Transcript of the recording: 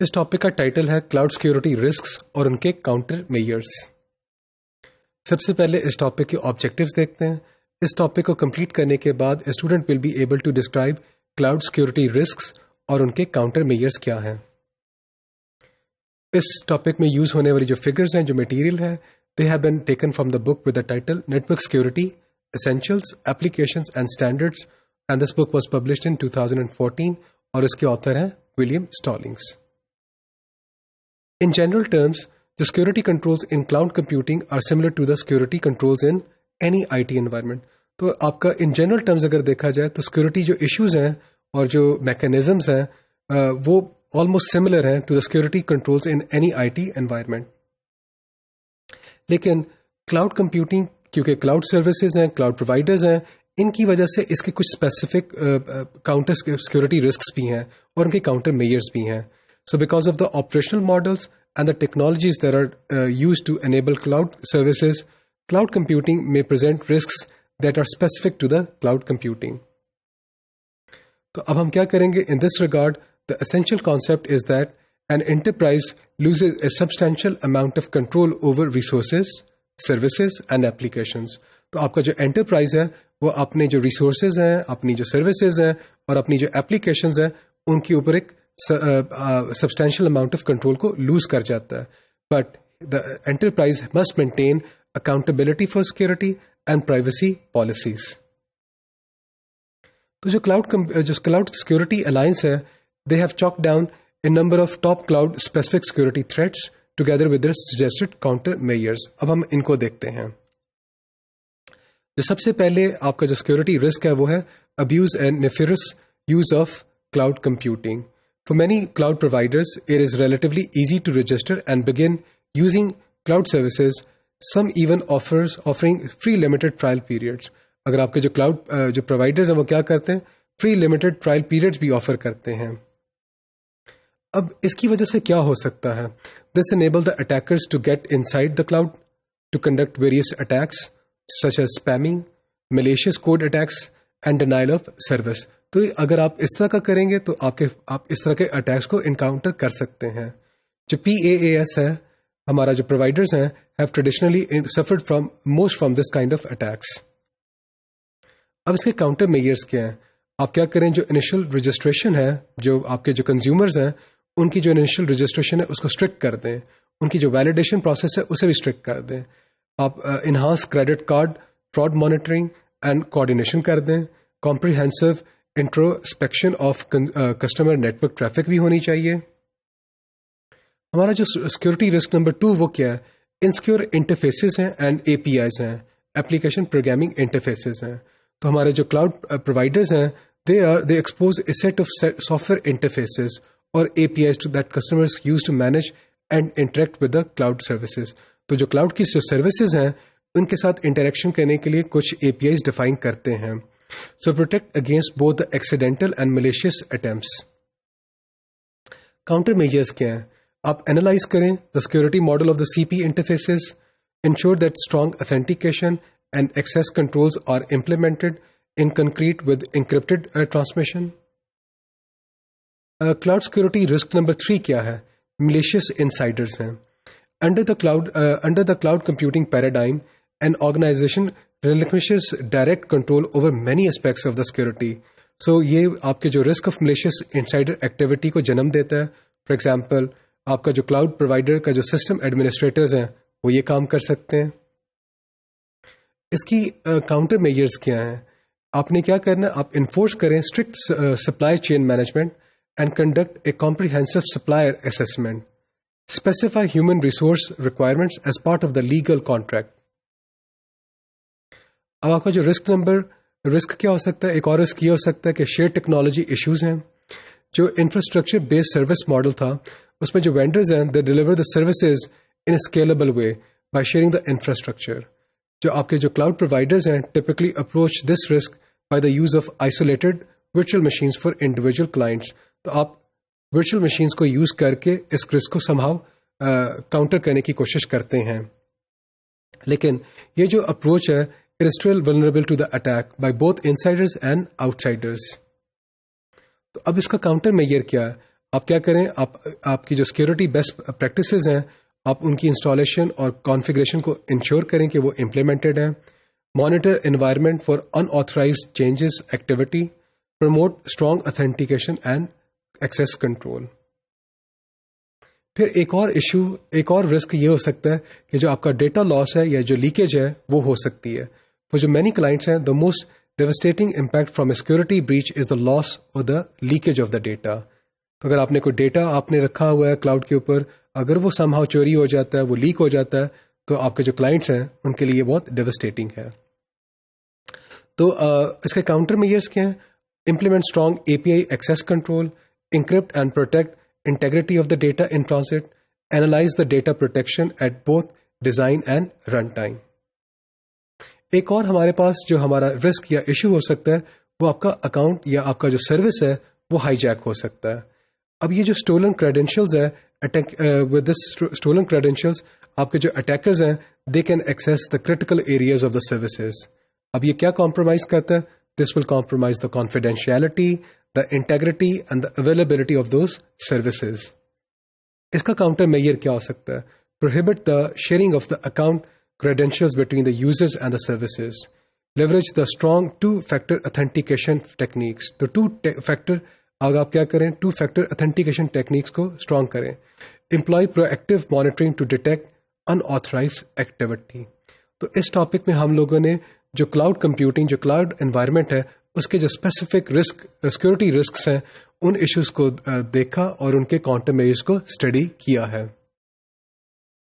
اس topic کا title ہے cloud security risks اور ان کے کاؤنٹر میئرس. سب سے پہلے اس ٹاپک کے آبجیکٹیوز دیکھتے ہیں. اس ٹاپک کو کمپلیٹ کرنے کے بعد student will be able to describe cloud security risks اور ان کے کاؤنٹر میئرس کیا ہیں. اس ٹاپک میں یوز ہونے والی جو فگرز ہیں، جو مٹیریل ہے، they have been taken from the book with the title Network Security Essentials, Applications and Standards, and this book was published in 2014 اور اس کے author ہیں William Stallings. In general terms, the security controls in cloud computing are similar to the security controls in any IT environment. تو آپ کا in general terms اگر دیکھا جائے تو security جو issues ہیں اور جو mechanisms ہیں وہ almost similar ہیں to the security controls in any IT environment. لیکن کلاؤڈ کمپیوٹنگ کیونکہ کلاؤڈ سروسز ہیں، کلاؤڈ پرووائڈرز ہیں، ان کی وجہ سے اس کے کچھ اسپیسیفک کاؤنٹر سیکورٹی رسکس بھی ہیں اور ان کے کاؤنٹر میئرز بھی ہیں. So because of the operational models and the technologies that are use to enable cloud services, cloud computing میں present risks that are specific to the cloud computing. تو اب ہم کیا کریں گے؟ In this regard the essential concept is that an enterprise loses a substantial amount of control over resources, services and applications. تو آپ کا جو enterprise ہے وہ اپنے جو resources ہیں، اپنی جو services ہیں اور اپنی جو applications ہیں ان کے اوپر ایک substantial amount of control کو lose کر جاتا ہے. But the enterprise must maintain accountability for security and privacy policies. تو جو کلاؤڈ سیکورٹی الائنس ہے they have chalked down a number of top cloud specific security threats together with their suggested counter measures. اب ہم ان کو دیکھتے ہیں. جو سب سے پہلے آپ کا جو سیکورٹی رسک ہے وہ ہے abuse and nefarious use of cloud computing. For many cloud providers, it is relatively easy to register and begin using cloud services. Some even offering free limited trial periods. اگر آپ کے جو cloud جو providers ہیں وہ کیا کرتے ہیں؟ فری لمیٹڈ ٹرائل پیریڈز بھی آفر کرتے ہیں. اب اس کی وجہ سے کیا ہو سکتا ہے؟ This enable the attackers to get inside the cloud to conduct various attacks such as spamming, malicious code attacks and denial of service. تو اگر آپ اس طرح کا کریں گے تو آپ اس طرح کے اٹیکس کو انکاؤنٹر کر سکتے ہیں. جو PAAS ہے، ہمارا جو پرووائڈرز ہیں have traditionally suffered from this kind of attacks. اب اس کے کاؤنٹر میئرس کیا ہیں؟ آپ کیا کریں؟ جو انیشل رجسٹریشن ہے، جو آپ کے جو کنزیومرز ہیں ان کی جو انیشل رجسٹریشن ہے اس کو اسٹرکٹ کر دیں. ان کی جو ویلیڈیشن پروسیس ہے اسے بھی اسٹرکٹ کر دیں. آپ enhance credit card fraud monitoring and coordination کر دیں. Comprehensive introspection of customer network traffic بھی ہونی چاہیے. ہمارا جو سیکورٹی رسک نمبر 2 وہ کیا ہے؟ انسیکیور انٹرفیسز ہیں اینڈ APIs ہیں، ایپلیکیشن پروگرامنگ انٹرفیسز ہیں. تو ہمارے جو کلاؤڈ پرووائڈرز ہیں they expose a set of software interfaces or APIs that customers use to manage and interact with the cloud services. تو جو کلاؤڈ کی جو سروسز ہیں ان کے ساتھ انٹریکشن کرنے کے لیے کچھ APIs ڈیفائن کرتے ہیں. So protect against both the accidental and malicious attempts. Counter measures کیا ہیں؟ آپ analyze کریں the security model of the CP interfaces, ensure that strong authentication and access controls are implemented in concrete with encrypted transmission. Cloud security risk number 3 کیا ہے؟ Malicious insiders ہیں. Under the cloud computing paradigm, an organization relinquishes direct control over many aspects of the security. So یہ آپ کے جو risk of malicious insider activity کو جنم دیتا ہے. For example, آپ کا جو cloud provider کا جو system administrators ہیں وہ یہ کام کر سکتے ہیں. اس کی کاؤنٹر میئرز کیا ہیں؟ آپ نے کیا کرنا ہے؟ آپ انفورس کریں strict supply chain management and conduct a comprehensive supplier assessment. Specify human resource requirements as part of the legal contract. اب آپ کا جو رسک کیا ہو سکتا ہے؟ ایک اور رسک یہ ہو سکتا ہے کہ شیئر ٹیکنالوجی ایشوز ہیں. جو انفراسٹرکچر بیسڈ سروس ماڈل تھا اس میں جو وینڈرز ہیں they deliver the services in a scalable way by sharing the infrastructure. جو آپ کے جو کلاؤڈ پرووائڈرز ہیں typically approach this risk by the use of isolated virtual machines for individual clients. تو آپ ورچوئل مشینس کو use کر کے اس رسک کو سمہاؤ کاؤنٹر کرنے کی کوشش کرتے ہیں. لیکن یہ جو اپروچ ہے it is still vulnerable to the attack by both insiders and outsiders. تو اب اس کا کاؤنٹر میئر کیا ہے؟ آپ کیا کریں, آپ کی جو سیکورٹی بیسٹ پریکٹسز ہیں آپ ان کی انسٹالیشن اور کانفیگریشن کو انشور کریں کہ وہ امپلیمنٹڈ ہیں. Monitor environment for in authorised changes activity. Promote strong authentication and access control. پھر ایک اور رسک یہ ہو سکتا ہے کہ جو آپ کا ڈیٹا لاس ہے یا جو لیکیج ہے وہ ہو سکتی ہے. وہ جو مینی کلائنٹس ہیں, the most devastating impact from a security breach is the loss اور the leakage of the data. تو اگر آپ نے کوئی ڈیٹا آپ نے رکھا ہوا ہے کلاؤڈ کے اوپر, اگر وہ سم ہاؤ چوری ہو جاتا ہے, وہ لیک ہو جاتا ہے, تو آپ کے جو کلائنٹس ہیں ان کے لیے یہ بہت ڈیواسٹیٹنگ ہے. تو اس کے کاؤنٹر میئرس کیا ہیں؟ Implement strong A P I access control, encrypt and protect integrity of the data in transit, analyse the data protection at both design and run time. ایک اور ہمارے پاس جو ہمارا رسک یا ایشو ہو سکتا ہے وہ آپ کا اکاؤنٹ یا آپ کا جو سروس ہے وہ ہائی جیک ہو سکتا ہے. اب یہ جو اسٹولن کریڈینشیلز ہے, ود دس اسٹولن کریڈینشیلز آپ کے جو اٹیکرز ہیں they can access the critical areas of the services. اب یہ کیا کمپرومائز کرتا ہے؟ This will compromise the confidentiality, the integrity and the availability of those services. اس کا کاؤنٹر میئر کیا ہو سکتا ہے؟ Prohibit the sharing of the account credentials between the users and the services. Leverage the strong two-factor authentication techniques. تو two-factor اگر آپ کیا کریں, two-factor authentication techniques کو strong کریں. Employ proactive monitoring to detect unauthorized activity. تو اس topic میں ہم لوگوں نے جو کلاؤڈ کمپیوٹنگ, جو کلاؤڈ انوائرمنٹ ہے, اس کے جو اسپیسیفک رسک, سیکورٹی رسکس ہیں, ان ایشوز کو دیکھا اور ان کے کاؤنٹر میئرز کو اسٹڈی کیا ہے.